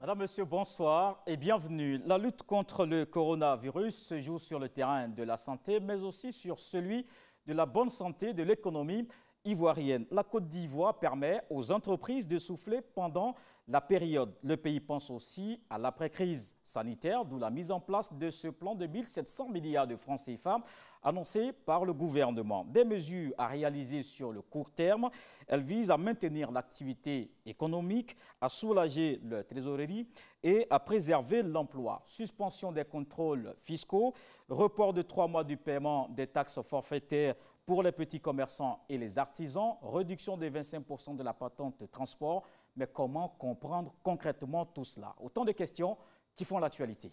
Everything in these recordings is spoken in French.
Madame, Monsieur, bonsoir et bienvenue. La lutte contre le coronavirus se joue sur le terrain de la santé, mais aussi sur celui de la bonne santé de l'économie ivoirienne. La Côte d'Ivoire permet aux entreprises de souffler pendant la période. Le pays pense aussi à l'après-crise sanitaire, d'où la mise en place de ce plan de 1 700 milliards de francs CFA annoncé par le gouvernement. Des mesures à réaliser sur le court terme. Elles visent à maintenir l'activité économique, à soulager la trésorerie et à préserver l'emploi. Suspension des contrôles fiscaux, report de 3 mois du paiement des taxes forfaitaires pour les petits commerçants et les artisans, réduction de 25% de la patente de transport. Mais comment comprendre concrètement tout cela? Autant de questions qui font l'actualité.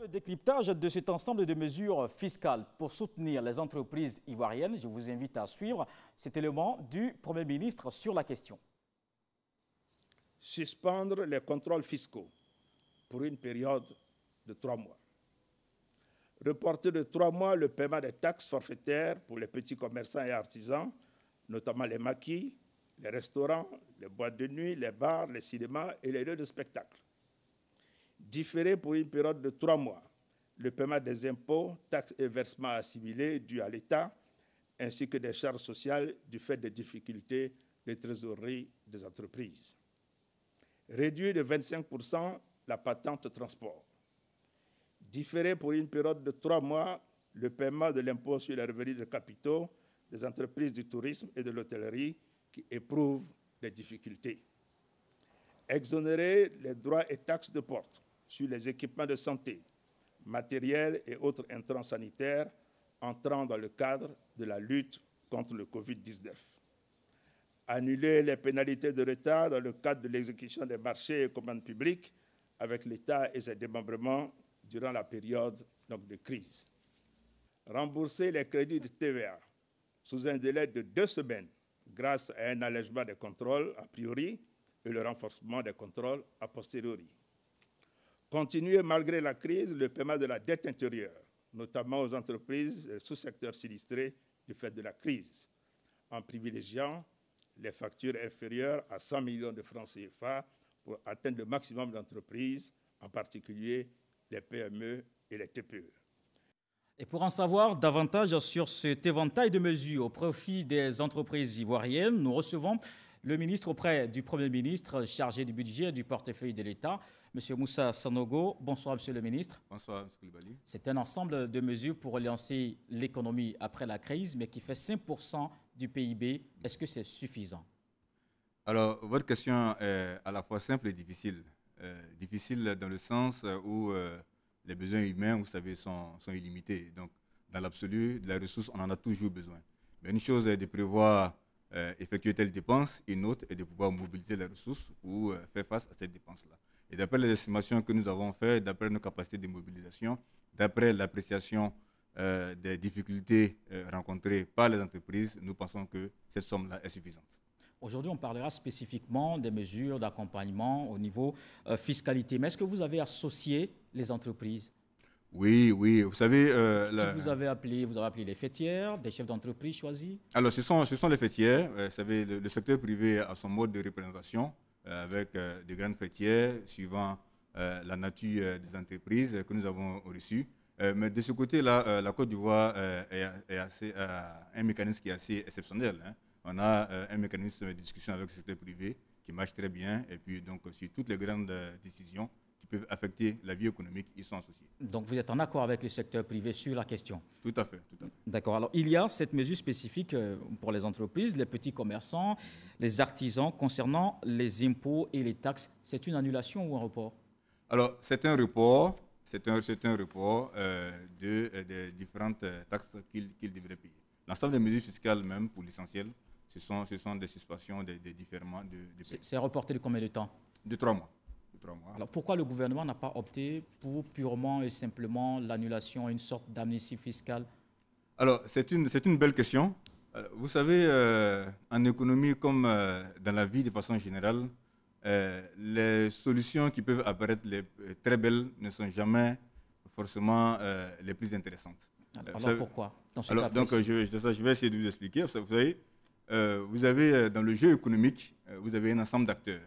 Le décryptage de cet ensemble de mesures fiscales pour soutenir les entreprises ivoiriennes, je vous invite à suivre cet élément du Premier ministre sur la question. Suspendre les contrôles fiscaux pour une période de 3 mois. Reporter de 3 mois le paiement des taxes forfaitaires pour les petits commerçants et artisans, notamment les maquis, les restaurants, les boîtes de nuit, les bars, les cinémas et les lieux de spectacle. Différer pour une période de 3 mois le paiement des impôts, taxes et versements assimilés dus à l'État, ainsi que des charges sociales du fait des difficultés de trésorerie des entreprises. Réduire de 25% la patente de transport. Différer pour une période de 3 mois le paiement de l'impôt sur les revenus de capitaux des entreprises du tourisme et de l'hôtellerie qui éprouvent des difficultés. Exonérer les droits et taxes de porte sur les équipements de santé, matériels et autres intrants sanitaires entrant dans le cadre de la lutte contre le Covid-19. Annuler les pénalités de retard dans le cadre de l'exécution des marchés et commandes publiques avec l'État et ses démembrements durant la période de crise. Rembourser les crédits de TVA sous un délai de 2 semaines grâce à un allègement des contrôles a priori et le renforcement des contrôles a posteriori. Continuer malgré la crise le paiement de la dette intérieure, notamment aux entreprises et sous-secteurs sinistrés du fait de la crise, en privilégiant les factures inférieures à 100 millions de francs CFA pour atteindre le maximum d'entreprises, en particulier les PME et les TPE. Et pour en savoir davantage sur cet éventail de mesures au profit des entreprises ivoiriennes, nous recevons le ministre auprès du Premier ministre chargé du budget et du portefeuille de l'État, M. Moussa Sanogo. Bonsoir, M. le ministre. Bonsoir, M. Koulibaly. C'est un ensemble de mesures pour relancer l'économie après la crise, mais qui fait 5% du PIB. Est-ce que c'est suffisant? Alors, votre question est à la fois simple et difficile. Difficile dans le sens où les besoins humains, vous savez, sont illimités. Donc, dans l'absolu, de la ressource, on en a toujours besoin. Mais une chose est de prévoir effectuer telle dépense, une autre est de pouvoir mobiliser les ressources ou faire face à cette dépense-là. Et d'après les estimations que nous avons faites, d'après nos capacités de mobilisation, d'après l'appréciation des difficultés rencontrées par les entreprises, nous pensons que cette somme-là est suffisante. Aujourd'hui, on parlera spécifiquement des mesures d'accompagnement au niveau fiscalité. Mais est-ce que vous avez associé les entreprises? Oui, oui. Vous savez... Qui vous avez appelé? Vous avez appelé les fêtières, des chefs d'entreprise choisis? Alors, ce sont les fêtières. Vous savez, le secteur privé a son mode de représentation avec des grandes fêtières suivant la nature des entreprises que nous avons reçues. Mais de ce côté-là, la Côte d'Ivoire a un mécanisme qui est assez exceptionnel. Hein. On a un mécanisme de discussion avec le secteur privé qui marche très bien. Et puis, donc, sur toutes les grandes décisions qui peuvent affecter la vie économique, ils sont associés. Donc vous êtes en accord avec le secteur privé sur la question? Tout à fait. Tout à fait. D'accord. Alors il y a cette mesure spécifique pour les entreprises, les petits commerçants, les artisans concernant les impôts et les taxes. C'est une annulation ou un report? Alors c'est un report, des différentes taxes qu'ils devraient payer. L'ensemble des mesures fiscales même, pour l'essentiel, ce sont des suspensions, des différements de pays. C'est reporté de combien de temps? De 3 mois. Alors pourquoi le gouvernement n'a pas opté pour purement et simplement l'annulation, une sorte d'amnistie fiscale? Alors c'est une belle question. Vous savez, en économie comme dans la vie de façon générale, les solutions qui peuvent apparaître très belles ne sont jamais forcément les plus intéressantes. Alors pourquoi dans ce cas donc je vais essayer de vous expliquer. Vous savez, vous avez dans le jeu économique, vous avez un ensemble d'acteurs.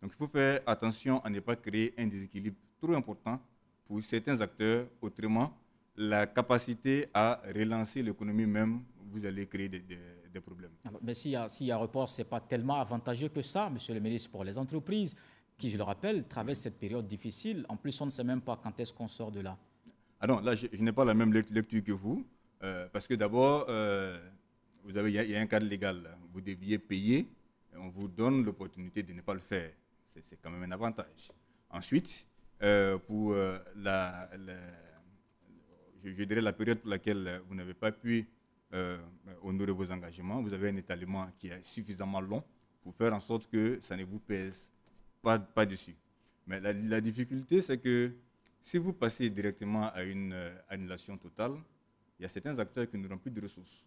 Donc il faut faire attention à ne pas créer un déséquilibre trop important pour certains acteurs. Autrement, la capacité à relancer l'économie même, vous allez créer des problèmes. Alors, mais s'il y a report, ce n'est pas tellement avantageux que ça, monsieur le ministre, pour les entreprises qui, je le rappelle, traversent cette période difficile. En plus, on ne sait même pas quand est-ce qu'on sort de là. Ah non, là, je n'ai pas la même lecture que vous, parce que d'abord, il y a un cadre légal. Là. Vous deviez payer, et on vous donne l'opportunité de ne pas le faire. C'est quand même un avantage. Ensuite, pour je dirais la période pour laquelle vous n'avez pas pu honorer vos engagements, vous avez un étalement qui est suffisamment long pour faire en sorte que ça ne vous pèse pas dessus. Mais la difficulté, c'est que si vous passez directement à une annulation totale, il y a certains acteurs qui n'auront plus de ressources.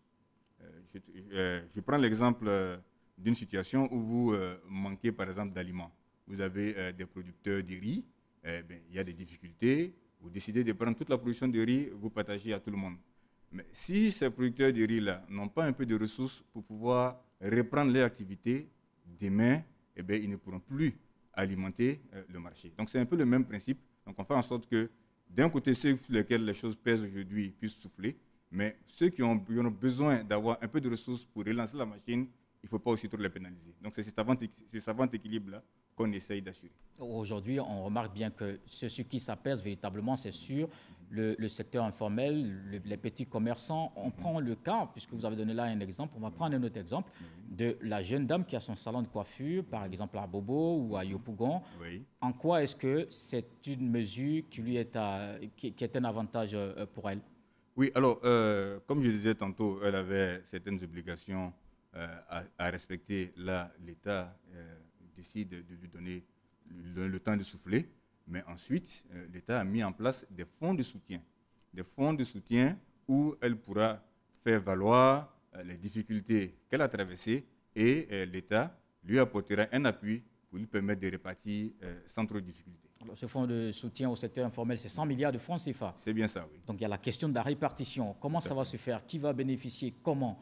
Je prends l'exemple d'une situation où vous manquez par exemple d'aliments. Vous avez des producteurs de riz, il y a des difficultés, vous décidez de prendre toute la production de riz, vous partagez à tout le monde. Mais si ces producteurs de riz-là n'ont pas un peu de ressources pour pouvoir reprendre leur activité, demain, ils ne pourront plus alimenter le marché. Donc c'est un peu le même principe. Donc on fait en sorte que d'un côté, ceux sur lesquels les choses pèsent aujourd'hui puissent souffler, mais ceux qui ont besoin d'avoir un peu de ressources pour relancer la machine, il ne faut pas aussi trop les pénaliser. Donc c'est cet avant équilibre-là qu'on essaye d'assurer. Aujourd'hui, on remarque bien que ce sur qui ça pèse véritablement, c'est sûr, le secteur informel, les petits commerçants. On prend le cas, puisque vous avez donné là un exemple, on va prendre un autre exemple, de la jeune dame qui a son salon de coiffure, par exemple à Bobo ou à Yopougon. Oui. En quoi est-ce que c'est une mesure qui est un avantage pour elle? Oui, alors, comme je disais tantôt, elle avait certaines obligations à respecter. Là, l'État décide de lui donner le temps de souffler. Mais ensuite, l'État a mis en place des fonds de soutien. Des fonds de soutien où elle pourra faire valoir les difficultés qu'elle a traversées et l'État lui apportera un appui pour lui permettre de répartir sans trop de difficultés. Alors, ce fonds de soutien au secteur informel, c'est 100 milliards de francs CFA. C'est bien ça, oui. Donc il y a la question de la répartition. Comment ça va se faire? Qui va bénéficier? Comment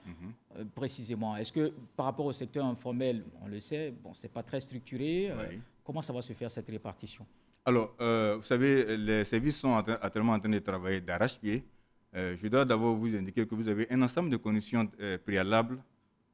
précisément? Est-ce que par rapport au secteur informel, on le sait, bon, ce n'est pas très structuré. Oui. Comment ça va se faire cette répartition? Alors, vous savez, les services sont actuellement en train de travailler d'arrache-pied. Je dois d'abord vous indiquer que vous avez un ensemble de conditions préalables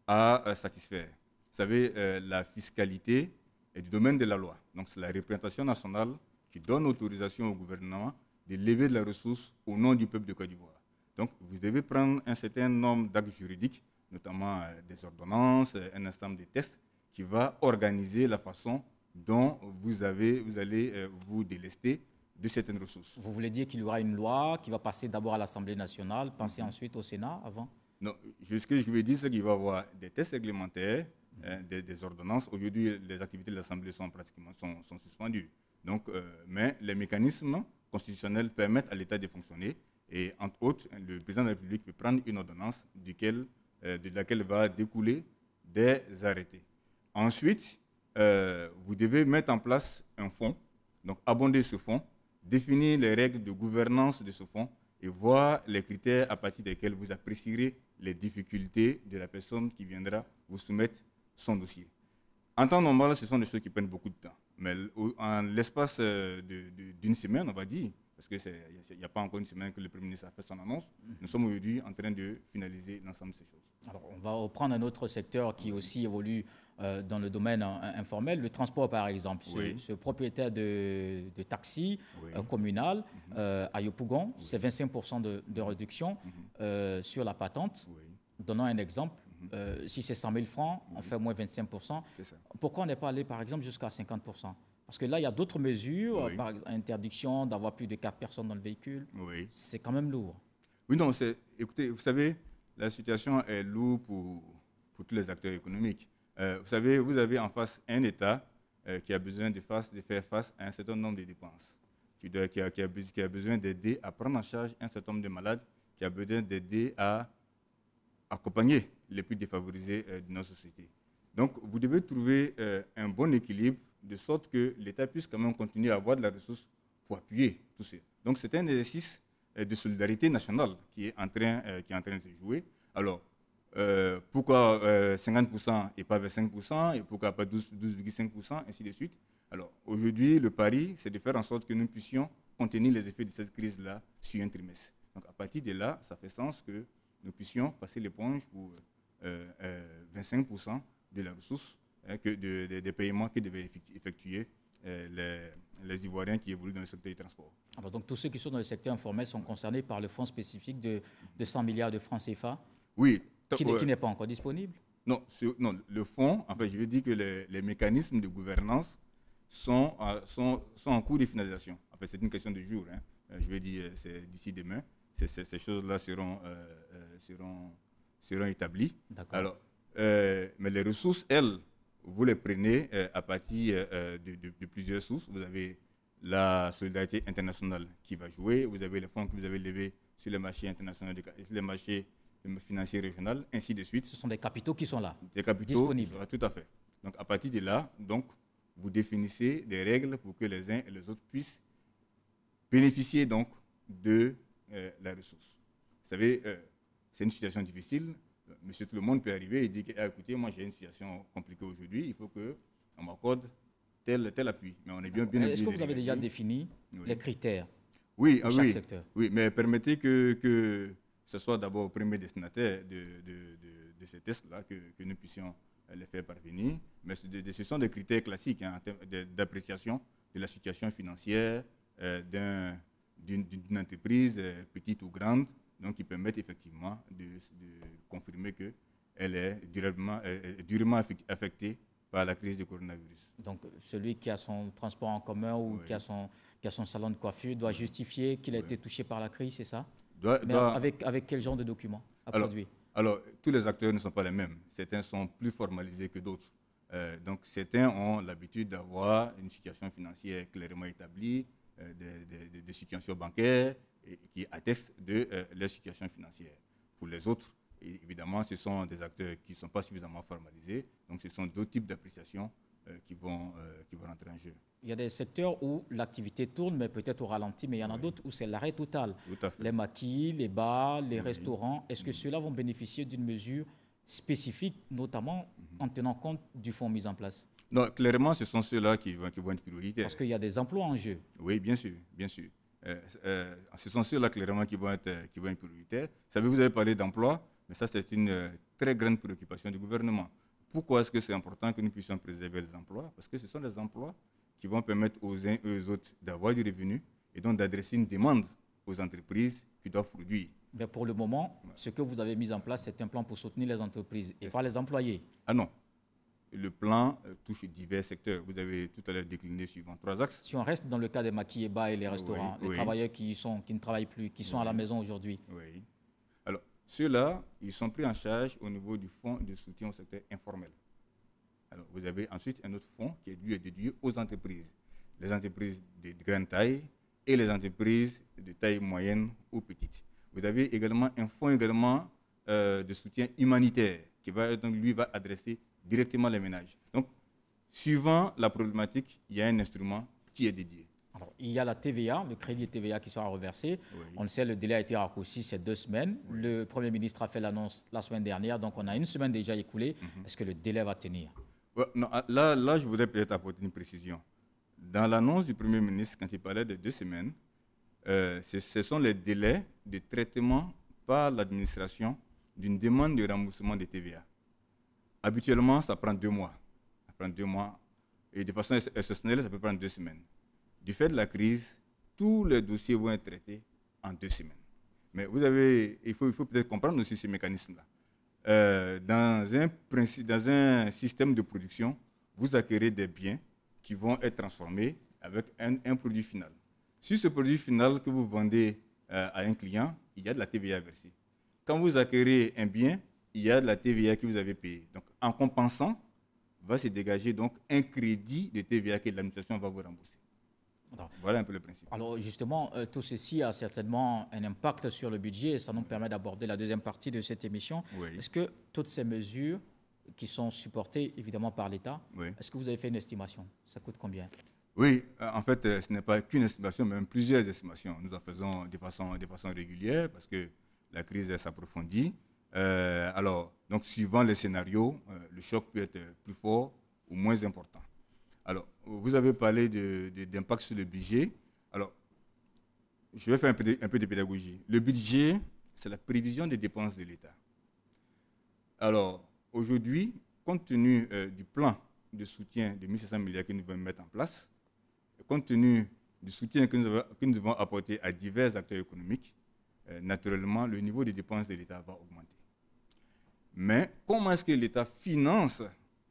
à satisfaire. Vous savez, la fiscalité est du domaine de la loi. Donc, c'est la représentation nationale qui donne autorisation au gouvernement de lever de la ressource au nom du peuple de Côte d'Ivoire. Donc, vous devez prendre un certain nombre d'actes juridiques, notamment des ordonnances, un ensemble de tests, qui va organiser la façon dont vous allez vous délester de certaines ressources. Vous voulez dire qu'il y aura une loi qui va passer d'abord à l'Assemblée nationale, passer ensuite au Sénat avant? Non, ce que je veux dire, c'est qu'il va y avoir des tests réglementaires, des ordonnances. Aujourd'hui, les activités de l'Assemblée sont suspendues. Donc, mais les mécanismes constitutionnels permettent à l'État de fonctionner. Et entre autres, le président de la République peut prendre une ordonnance de laquelle va découler des arrêtés. Ensuite, vous devez mettre en place un fonds, donc abonder ce fonds, définir les règles de gouvernance de ce fonds et voir les critères à partir desquels vous apprécierez les difficultés de la personne qui viendra vous soumettre son dossier. En temps normal, ce sont des choses qui prennent beaucoup de temps. Mais en l'espace d'une semaine, on va dire, parce qu'il n'y a pas encore une semaine que le Premier ministre a fait son annonce, nous sommes aujourd'hui en train de finaliser l'ensemble de ces choses. Alors, on va reprendre un autre secteur qui aussi évolue dans le domaine informel, le transport par exemple. Oui. Ce propriétaire de taxi communal à Yopougon, c'est 25% de réduction sur la patente. Oui. Donnons un exemple. Si c'est 100 000 francs, on fait moins 25%. Pourquoi on n'est pas allé, par exemple, jusqu'à 50%? Parce que là, il y a d'autres mesures, par exemple, interdiction d'avoir plus de 4 personnes dans le véhicule. Oui. C'est quand même lourd. Oui, non, écoutez, vous savez, la situation est lourde pour tous les acteurs économiques. Vous savez, vous avez en face un État qui a besoin de faire face à un certain nombre de dépenses, qui a besoin d'aider à prendre en charge un certain nombre de malades, qui a besoin d'aider à accompagner les plus défavorisés de notre société. Donc, vous devez trouver un bon équilibre de sorte que l'État puisse quand même continuer à avoir de la ressource pour appuyer tout ça. Donc, c'est un exercice de solidarité nationale qui est en train de se jouer. Alors, pourquoi 50% et pas 25%, et pourquoi pas 12,5%, ainsi de suite. Alors aujourd'hui, le pari, c'est de faire en sorte que nous puissions contenir les effets de cette crise-là sur un trimestre. Donc à partir de là, ça fait sens que nous puissions passer l'éponge pour 25% de la ressource des paiements que devaient effectuer les Ivoiriens qui évoluent dans le secteur du transport. Alors, donc tous ceux qui sont dans le secteur informel sont concernés par le fonds spécifique de 100 milliards de francs CFA, oui, qui n'est pas encore disponible. Non, le fonds, en fait, je veux dire que les mécanismes de gouvernance sont en cours de finalisation. En fait, c'est une question de jour. Hein. Je veux dire, c'est d'ici demain. Ces choses-là seront établies. Alors, mais les ressources, elles, vous les prenez à partir de plusieurs sources. Vous avez la solidarité internationale qui va jouer. Vous avez les fonds que vous avez levés sur les marchés internationaux, sur les marchés financiers régionaux, ainsi de suite. Ce sont des capitaux qui sont là, des capitaux disponibles. Tout à fait. Donc, à partir de là, donc, vous définissez des règles pour que les uns et les autres puissent bénéficier donc de la ressource. Vous savez, c'est une situation difficile. Monsieur tout le monde peut arriver et dire écoutez, moi j'ai une situation compliquée aujourd'hui, il faut qu'on m'accorde tel appui. Mais on est bien Est-ce que vous avez déjà défini les critères pour chaque secteur? Oui, mais permettez que ce soit d'abord au premier destinataire de ces tests-là que nous puissions les faire parvenir. Mais ce sont des critères classiques hein, d'appréciation de la situation financière d'une entreprise, petite ou grande, donc qui permettent effectivement de confirmer qu'elle est durement affectée par la crise du coronavirus. Donc celui qui a son transport en commun ou qui a son salon de coiffure doit justifier qu'il a été touché par la crise, c'est ça? Avec quel genre de documents à produire? Alors, tous les acteurs ne sont pas les mêmes. Certains sont plus formalisés que d'autres. Donc, certains ont l'habitude d'avoir une situation financière clairement établie, des situations bancaires qui attestent de leur situation financière. Pour les autres, évidemment, ce sont des acteurs qui ne sont pas suffisamment formalisés. Donc, ce sont d'autres types d'appréciations qui vont rentrer en jeu. Il y a des secteurs où l'activité tourne, mais peut-être au ralenti, mais il y en a d'autres où c'est l'arrêt total. Tout à fait. Les maquis, les bars, les restaurants, est-ce que ceux-là vont bénéficier d'une mesure spécifique, notamment en tenant compte du fonds mis en place? Non, clairement, ce sont ceux-là qui vont être prioritaires. Parce qu'il y a des emplois en jeu. Oui, bien sûr, bien sûr. Ce sont ceux-là clairement qui vont être prioritaires. Vous avez parlé d'emploi, mais ça c'est une très grande préoccupation du gouvernement. Pourquoi est-ce que c'est important que nous puissions préserver les emplois? Parce que ce sont des emplois qui vont permettre aux uns et aux autres d'avoir du revenu et donc d'adresser une demande aux entreprises qui doivent produire. Mais pour le moment, ce que vous avez mis en place, c'est un plan pour soutenir les entreprises et pas les employés. Ah non. Le plan touche divers secteurs. Vous avez tout à l'heure décliné suivant 3 axes. Si on reste dans le cas des maquis et bars et les restaurants, les travailleurs qui ne travaillent plus, qui sont à la maison aujourd'hui. Oui. Alors, ceux-là, ils sont pris en charge au niveau du fonds de soutien au secteur informel. Alors, vous avez ensuite un autre fonds qui est dédié aux entreprises. Les entreprises de grande taille et les entreprises de taille moyenne ou petite. Vous avez également un fonds de soutien humanitaire qui va adresser directement les ménages. Donc, suivant la problématique, il y a un instrument qui est dédié. Alors, il y a la TVA, le crédit TVA qui sera reversé. Oui. On le sait, le délai a été raccourci, c'est 2 semaines. Oui. Le Premier ministre a fait l'annonce la semaine dernière, donc on a 1 semaine déjà écoulée. Est-ce que le délai va tenir? Non, là, je voudrais peut-être apporter une précision. Dans l'annonce du Premier ministre, quand il parlait de 2 semaines, ce sont les délais de traitement par l'administration d'une demande de remboursement de TVA. Habituellement, ça prend 2 mois. Ça prend 2 mois. Et de façon exceptionnelle, ça peut prendre 2 semaines. Du fait de la crise, tous les dossiers vont être traités en 2 semaines. Mais il faut peut-être comprendre aussi ce mécanisme-là. Dans un système de production, vous acquérez des biens qui vont être transformés avec un produit final. Sur ce produit final que vous vendez à un client, il y a de la TVA versée. Quand vous acquérez un bien, il y a de la TVA que vous avez payée. Donc, en compensant, va se dégager donc un crédit de TVA que l'administration va vous rembourser. Voilà un peu le principe. Alors justement, tout ceci a certainement un impact sur le budget et ça nous permet d'aborder la deuxième partie de cette émission. Oui. Est-ce que toutes ces mesures qui sont supportées évidemment par l'État, est-ce que vous avez fait une estimation? Ça coûte combien? Oui, en fait, ce n'est pas qu'une estimation, mais même plusieurs estimations. Nous en faisons de façon régulière parce que la crise s'approfondit. Alors, donc, suivant les scénarios, le choc peut être plus fort ou moins important. Alors, vous avez parlé d'impact sur le budget. Alors, je vais faire un peu de pédagogie. Le budget, c'est la prévision des dépenses de l'État. Alors, aujourd'hui, compte tenu du plan de soutien de 1 500 milliards que nous devons mettre en place, compte tenu du soutien que nous devons apporter à divers acteurs économiques, naturellement, le niveau des dépenses de l'État va augmenter. Mais comment est-ce que l'État finance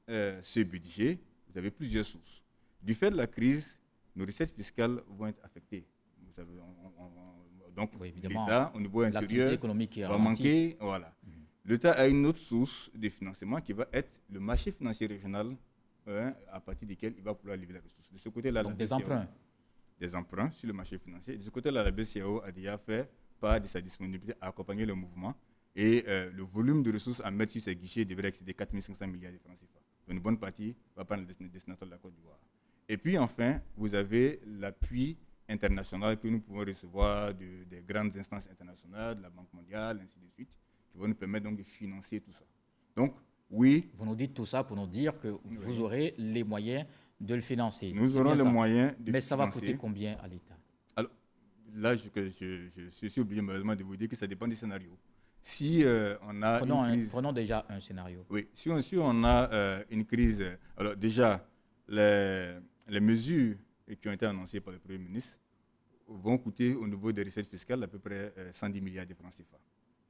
ce budget? Vous avez plusieurs sources. Du fait de la crise, nos recettes fiscales vont être affectées. Vous savez, donc, oui, l'État, au niveau intérieur, économique va manquer. Voilà. L'État a une autre source de financement qui va être le marché financier régional, à partir duquel il va pouvoir livrer la ressource. De ce côté-là, donc des emprunts. Des emprunts sur le marché financier. De ce côté-là, la BCEAO a déjà fait part de sa disponibilité à accompagner le mouvement. Et le volume de ressources à mettre sur ces guichets devrait excéder 4 500 milliards de francs CFA. Une bonne partie va prendre le destinataire de la Côte d'Ivoire. Et puis enfin, vous avez l'appui international que nous pouvons recevoir des grandes instances internationales, de la Banque mondiale, ainsi de suite, qui vont nous permettre donc de financer tout ça. Donc, oui. Vous nous dites tout ça pour nous dire que vous aurez les moyens de le financer. Nous aurons les moyens de le financer. Mais ça va coûter combien à l'État? Alors, là, je suis obligé malheureusement de vous dire que ça dépend du scénario. Si on a prenons déjà un scénario. Oui, si on a une crise, alors déjà, les mesures qui ont été annoncées par le Premier ministre vont coûter au niveau des recettes fiscales à peu près 110 milliards de francs CFA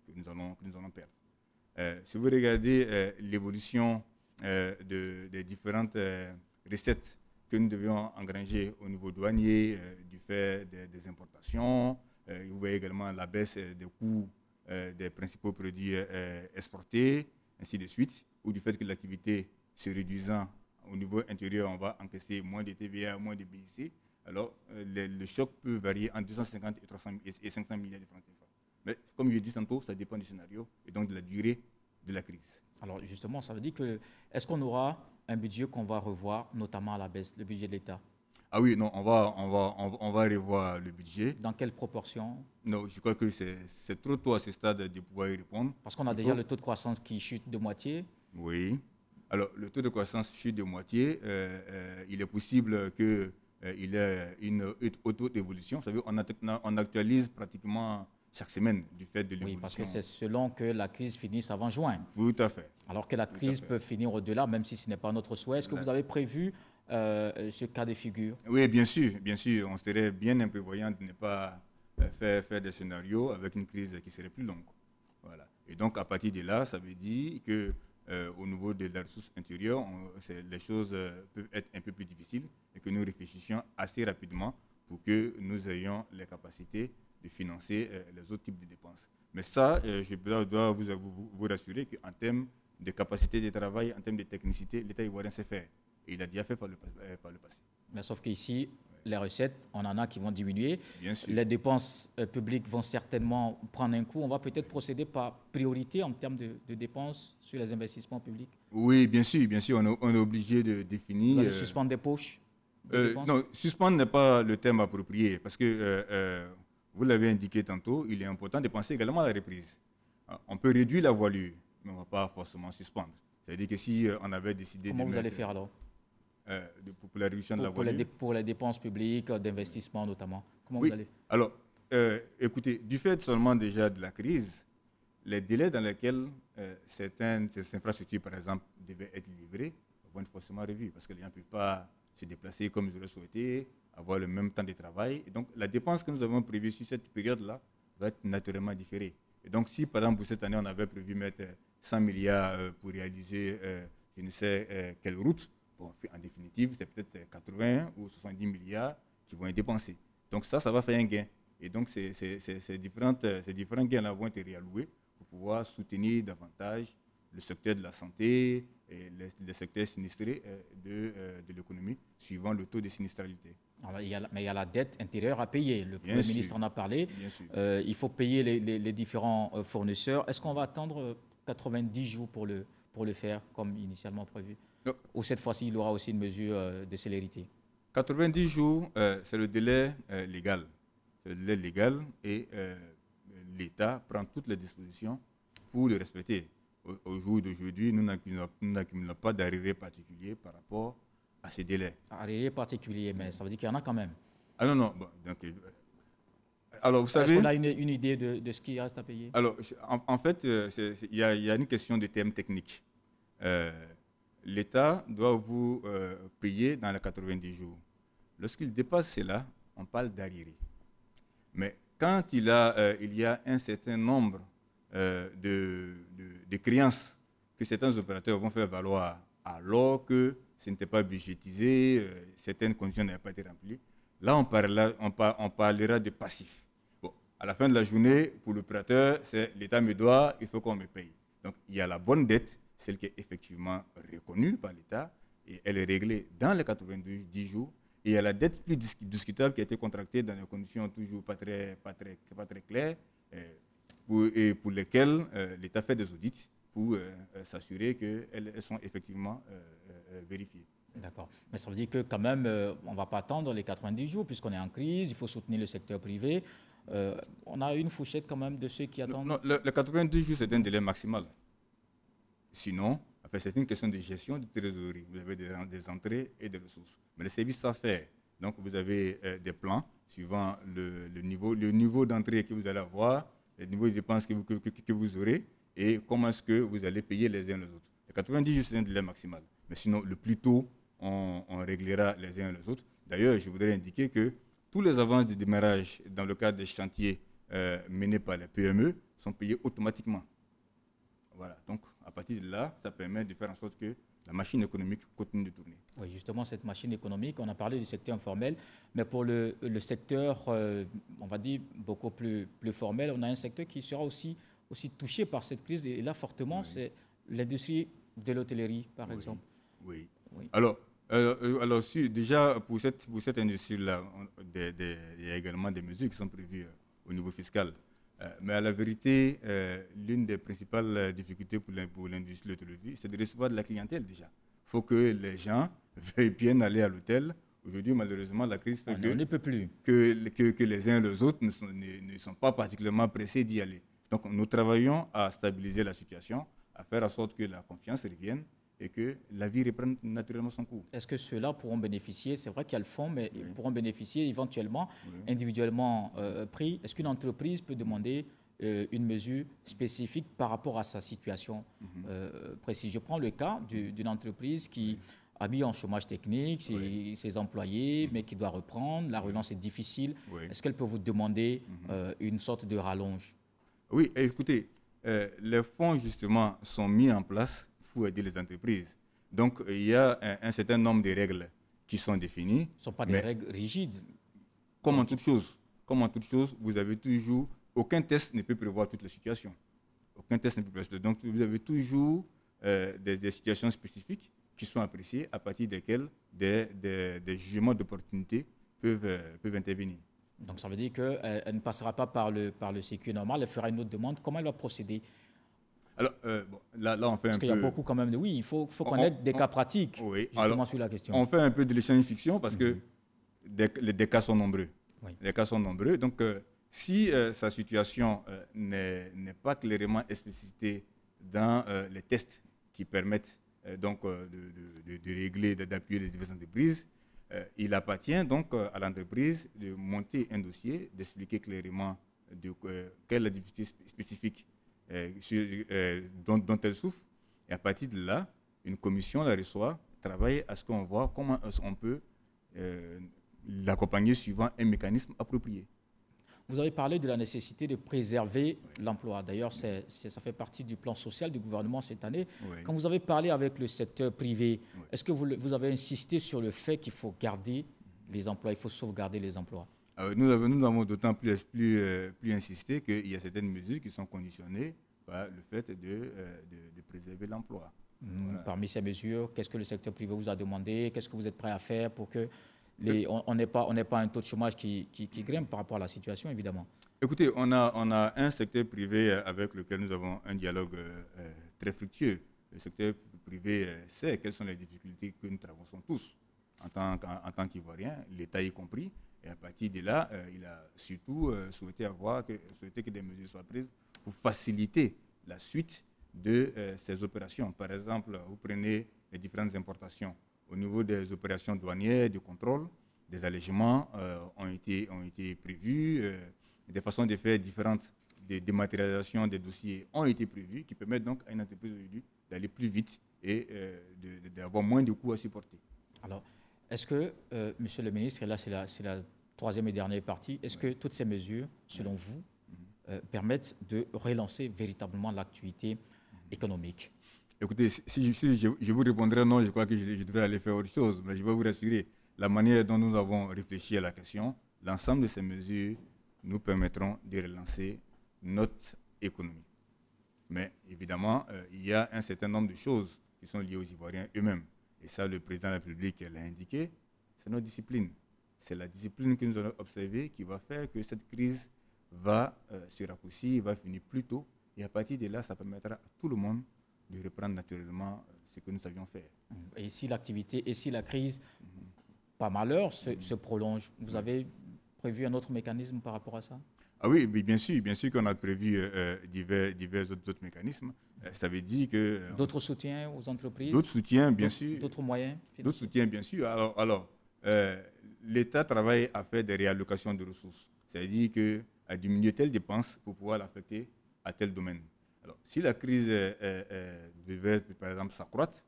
que nous allons perdre. Si vous regardez l'évolution des différentes recettes que nous devions engranger au niveau douanier, du fait des importations, vous voyez également la baisse des coûts des principaux produits exportés, ainsi de suite, ou du fait que l'activité se réduisant au niveau intérieur, on va encaisser moins de TVA, moins de BIC. Alors, le choc peut varier entre 250 et 300 et 500 milliards de francs CFA. Mais comme je l'ai dit tantôt, ça dépend du scénario et donc de la durée de la crise. Alors justement, ça veut dire que, est-ce qu'on aura un budget qu'on va revoir, notamment à la baisse, le budget de l'État? Ah oui, non, on va revoir le budget. Dans quelle proportion? Non, je crois que c'est trop tôt à ce stade de pouvoir y répondre. Parce qu'on a déjà le taux de croissance qui chute de moitié. Oui. Alors, le taux de croissance chute de moitié. Il est possible qu'il y ait une auto-évolution. Vous savez, on actualise pratiquement chaque semaine du fait de l'évolution. Oui, parce que c'est selon que la crise finisse avant juin. Tout à fait. Alors que la crise peut finir au-delà, même si ce n'est pas notre souhait. Est-ce que vous avez prévu ce cas de figure? Oui, bien sûr. On serait bien imprévoyant de ne pas faire des scénarios avec une crise qui serait plus longue. Voilà. Et donc, à partir de là, ça veut dire que au niveau de la ressource intérieure, les choses peuvent être un peu plus difficiles et que nous réfléchissions assez rapidement pour que nous ayons les capacités de financer les autres types de dépenses. Mais ça, je dois vous rassurer qu'en termes de capacité de travail, en termes de technicité, l'État ivoirien sait faire. Et il a déjà fait par le passé. Mais sauf qu'ici, les recettes, on en a qui vont diminuer. Bien sûr. Les dépenses publiques vont certainement prendre un coup. On va peut-être procéder par priorité en termes de dépenses sur les investissements publics. Oui, bien sûr. On est obligé de définir. Vous allez suspendre des poches de non, suspendre n'est pas le terme approprié parce que, vous l'avez indiqué tantôt, il est important de penser également à la reprise. On peut réduire la voilure, mais on ne va pas forcément suspendre. C'est-à-dire que si on avait décidé Comment vous allez faire alors pour la réduction de la voilure. Pour les dépenses publiques, d'investissement notamment. Comment oui. vous allez? Alors, écoutez, du fait seulement déjà de la crise, les délais dans lesquels ces infrastructures, par exemple, devaient être livrées vont être forcément revus parce que les gens ne peuvent pas se déplacer comme ils auraient souhaité, avoir le même temps de travail. Et donc, la dépense que nous avons prévue sur cette période-là va être naturellement différée. Et donc, si, par exemple, pour cette année, on avait prévu mettre 100 milliards pour réaliser je ne sais quelle route, bon, en définitive, c'est peut-être 80 ou 70 milliards qui vont être dépensés. Donc ça va faire un gain. Et donc ces différents gains-là vont être réalloués pour pouvoir soutenir davantage le secteur de la santé et les secteurs sinistrés de l'économie, suivant le taux de sinistralité. Alors, mais il y a la dette intérieure à payer. Le Premier ministre en a parlé. Il faut payer les différents fournisseurs. Est-ce qu'on va attendre 90 jours pour le faire, comme initialement prévu? Non. Ou cette fois-ci, il y aura aussi une mesure de célérité? 90 jours, c'est le délai légal. C'est le délai légal et l'État prend toutes les dispositions pour le respecter. Au jour d'aujourd'hui, nous n'accumulons pas d'arriérés particuliers par rapport à ces délais. Arriérés particuliers, mais ça veut dire qu'il y en a quand même. Ah non, non. Bon, donc, alors, vous Est-ce savez... qu'on a une idée de ce qui reste à payer? Alors, en fait, il y a une question de termes techniques. L'État doit vous payer dans les 90 jours. Lorsqu'il dépasse cela, on parle d'arriérés. Mais quand il y a un certain nombre de créances que certains opérateurs vont faire valoir alors que ce n'était pas budgétisé, certaines conditions n'avaient pas été remplies, là on parlera de passif. Bon, à la fin de la journée, pour l'opérateur, c'est l'État me doit, il faut qu'on me paye. Donc il y a la bonne dette, celle qui est effectivement reconnue par l'État, et elle est réglée dans les 90 jours. Et il y a la dette plus discutable qui a été contractée dans des conditions toujours pas très claires, et pour lesquelles l'État fait des audits pour s'assurer qu'elles sont effectivement vérifiées. D'accord. Mais ça veut dire que quand même, on ne va pas attendre les 90 jours puisqu'on est en crise, il faut soutenir le secteur privé. On a une fourchette quand même de ceux qui attendent. Non, le 90 jours, c'est un délai maximal. Sinon, c'est une question de gestion de trésorerie. Vous avez des entrées et des ressources. Mais le service à faire, donc vous avez des plans suivant le niveau d'entrée que vous allez avoir, le niveau de dépenses que vous aurez et comment est-ce que vous allez payer les uns les autres. Les 90 jours, c'est un délai maximal. Mais sinon, le plus tôt, on réglera les uns les autres. D'ailleurs, je voudrais indiquer que tous les avances de démarrage dans le cadre des chantiers menés par les PME sont payés automatiquement. Voilà, donc à partir de là, ça permet de faire en sorte que la machine économique continue de tourner. Oui, justement, cette machine économique, on a parlé du secteur informel, mais pour le secteur, on va dire, beaucoup plus formel, on a un secteur qui sera aussi touché par cette crise, et là, fortement, oui. C'est l'industrie de l'hôtellerie, par exemple. Oui. Alors déjà, pour cette industrie-là, il y a également des mesures qui sont prévues au niveau fiscal. Mais à la vérité, l'une des principales difficultés pour l'industrie de l'hôtellerie, c'est de recevoir de la clientèle déjà. Il faut que les gens veuillent bien aller à l'hôtel. Aujourd'hui, malheureusement, la crise fait que les uns et les autres ne sont pas particulièrement pressés d'y aller. Donc, nous travaillons à stabiliser la situation, à faire en sorte que la confiance revienne et que la vie reprenne naturellement son cours. Est-ce que ceux-là pourront bénéficier, c'est vrai qu'il y a le fonds, mais ils pourront bénéficier éventuellement, individuellement pris. Est-ce qu'une entreprise peut demander une mesure spécifique par rapport à sa situation précise? Je prends le cas d'une entreprise qui a mis en chômage technique ses employés, mais qui doit reprendre, la relance est difficile. Est-ce qu'elle peut vous demander une sorte de rallonge? Oui, écoutez, les fonds justement sont mis en place pour aider les entreprises. Donc, il y a un certain nombre de règles qui sont définies. Ce ne sont pas des règles rigides. Comme en toute chose, vous avez toujours... Aucun test ne peut prévoir toutes les situations. Aucun test ne peut prévoir. Donc, vous avez toujours des situations spécifiques qui sont appréciées à partir desquelles des jugements d'opportunité peuvent intervenir. Donc, ça veut dire qu'elle ne passera pas par le CQ normal, elle fera une autre demande. Comment elle va procéder? Alors, là, on fait un peu... Parce qu'il y a beaucoup quand même de... Oui, il faut connaître des cas pratiques, justement, sur la question. On fait un peu de l'échange-fiction parce que des cas sont nombreux. Les cas sont nombreux. Donc, si sa situation n'est pas clairement explicitée dans les tests qui permettent de régler, d'appuyer les diverses entreprises, il appartient donc à l'entreprise de monter un dossier, d'expliquer clairement quelle est la difficulté spécifique dont elle souffre. Et à partir de là, une commission la reçoit, travaille à ce qu'on voit comment on peut l'accompagner suivant un mécanisme approprié. Vous avez parlé de la nécessité de préserver l'emploi. D'ailleurs, ça fait partie du plan social du gouvernement cette année. Quand vous avez parlé avec le secteur privé, est-ce que vous avez insisté sur le fait qu'il faut garder les emplois, il faut sauvegarder les emplois? Nous avons d'autant plus insisté qu'il y a certaines mesures qui sont conditionnées par le fait de préserver l'emploi. Parmi ces mesures, qu'est-ce que le secteur privé vous a demandé? Qu'est-ce que vous êtes prêt à faire pour que on n'ait pas un taux de chômage qui grimpe par rapport à la situation, évidemment? Écoutez, on a un secteur privé avec lequel nous avons un dialogue très fructueux. Le secteur privé sait quelles sont les difficultés que nous traversons tous en tant qu'Ivoiriens, l'État y compris. Et à partir de là, il a surtout souhaité que des mesures soient prises pour faciliter la suite de ces opérations. Par exemple, vous prenez les différentes importations. Au niveau des opérations douanières, du contrôle, des allègements ont été prévus, des façons de faire différentes, des dématérialisations des dossiers ont été prévues, qui permettent donc à une entreprise aujourd'hui d'aller plus vite et d'avoir moins de coûts à supporter. Alors, est-ce que, Monsieur le ministre, et là c'est la troisième et dernière partie, est-ce que toutes ces mesures, selon vous, permettent de relancer véritablement l'activité économique? Écoutez, si je vous répondrais non, je crois que je devrais aller faire autre chose, mais je vais vous rassurer, la manière dont nous avons réfléchi à la question, l'ensemble de ces mesures nous permettront de relancer notre économie. Mais évidemment, il y a un certain nombre de choses qui sont liées aux Ivoiriens eux-mêmes. Et ça, le président de la République l'a indiqué, c'est notre discipline. C'est la discipline que nous allons observer qui va faire que cette crise va se raccourcir, va finir plus tôt. Et à partir de là, ça permettra à tout le monde de reprendre naturellement ce que nous savions faire. Et si l'activité, et si la crise, par malheur, se prolonge, vous avez prévu un autre mécanisme par rapport à ça? Ah oui, bien sûr qu'on a prévu divers autres mécanismes. Ça veut dire que... D'autres soutiens aux entreprises? D'autres soutiens, bien sûr. D'autres moyens financiers? D'autres soutiens, bien sûr. Alors l'État travaille à faire des réallocations de ressources. C'est-à-dire qu'à diminuer telle dépense pour pouvoir l'affecter à tel domaine. Alors, si la crise devait, par exemple, s'accroître,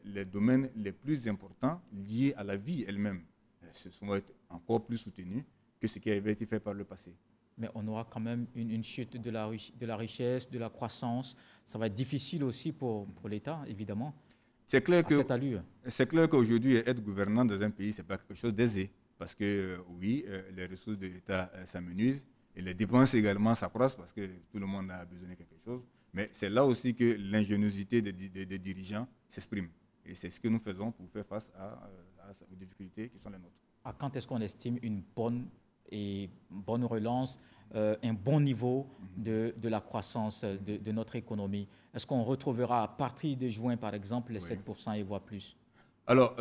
les domaines les plus importants liés à la vie elle-même se sont encore plus soutenus que ce qui avait été fait par le passé. Mais on aura quand même une chute de la richesse, de la croissance. Ça va être difficile aussi pour l'État, évidemment. C'est clair à cette allure. C'est clair qu'aujourd'hui, être gouvernant dans un pays, ce n'est pas quelque chose d'aisé. Parce que, oui, les ressources de l'État s'amenuisent et les dépenses également s'accroissent parce que tout le monde a besoin de quelque chose. Mais c'est là aussi que l'ingéniosité des dirigeants s'exprime. Et c'est ce que nous faisons pour faire face aux difficultés qui sont les nôtres. À quand est-ce qu'on estime une bonne relance, un bon niveau de la croissance de notre économie? Est-ce qu'on retrouvera à partir de juin, par exemple, les 7% et voire plus? Alors,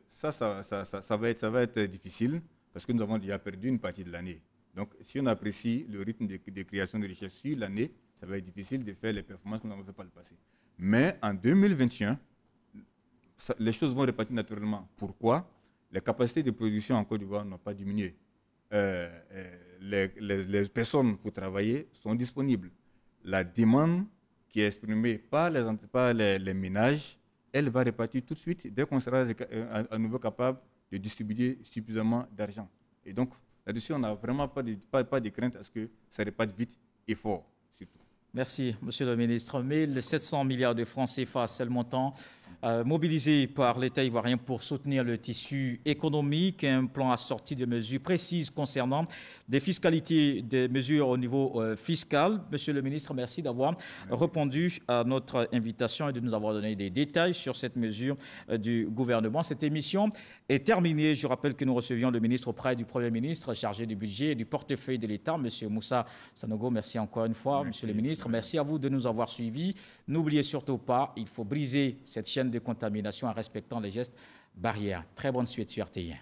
ça va être difficile parce que nous avons déjà perdu une partie de l'année. Donc, si on apprécie le rythme de création de richesse sur l'année, ça va être difficile de faire les performances que nous avons fait par le passé. Mais en 2021, les choses vont repartir naturellement. Pourquoi? Les capacités de production en Côte d'Ivoire n'ont pas diminué. Les personnes pour travailler sont disponibles. La demande qui est exprimée par les ménages, elle va repartir tout de suite dès qu'on sera à nouveau capable de distribuer suffisamment d'argent. Et donc, là-dessus, on n'a vraiment pas de crainte à ce que ça reparte vite et fort, surtout. Merci, Monsieur le ministre. 1700 milliards de francs CFA, c'est le montant mobilisé par l'État ivoirien pour soutenir le tissu économique. Un plan assorti de mesures précises concernant des fiscalités, des mesures au niveau fiscal. Monsieur le ministre, merci d'avoir répondu à notre invitation et de nous avoir donné des détails sur cette mesure du gouvernement. Cette émission est terminée. Je rappelle que nous recevions le ministre auprès du Premier ministre chargé du budget et du portefeuille de l'État, Monsieur Moussa Sanogo. Merci encore une fois, Monsieur le ministre. Merci à vous de nous avoir suivis. N'oubliez surtout pas, il faut briser cette chaîne de contamination en respectant les gestes barrières. Très bonne suite sur RTI.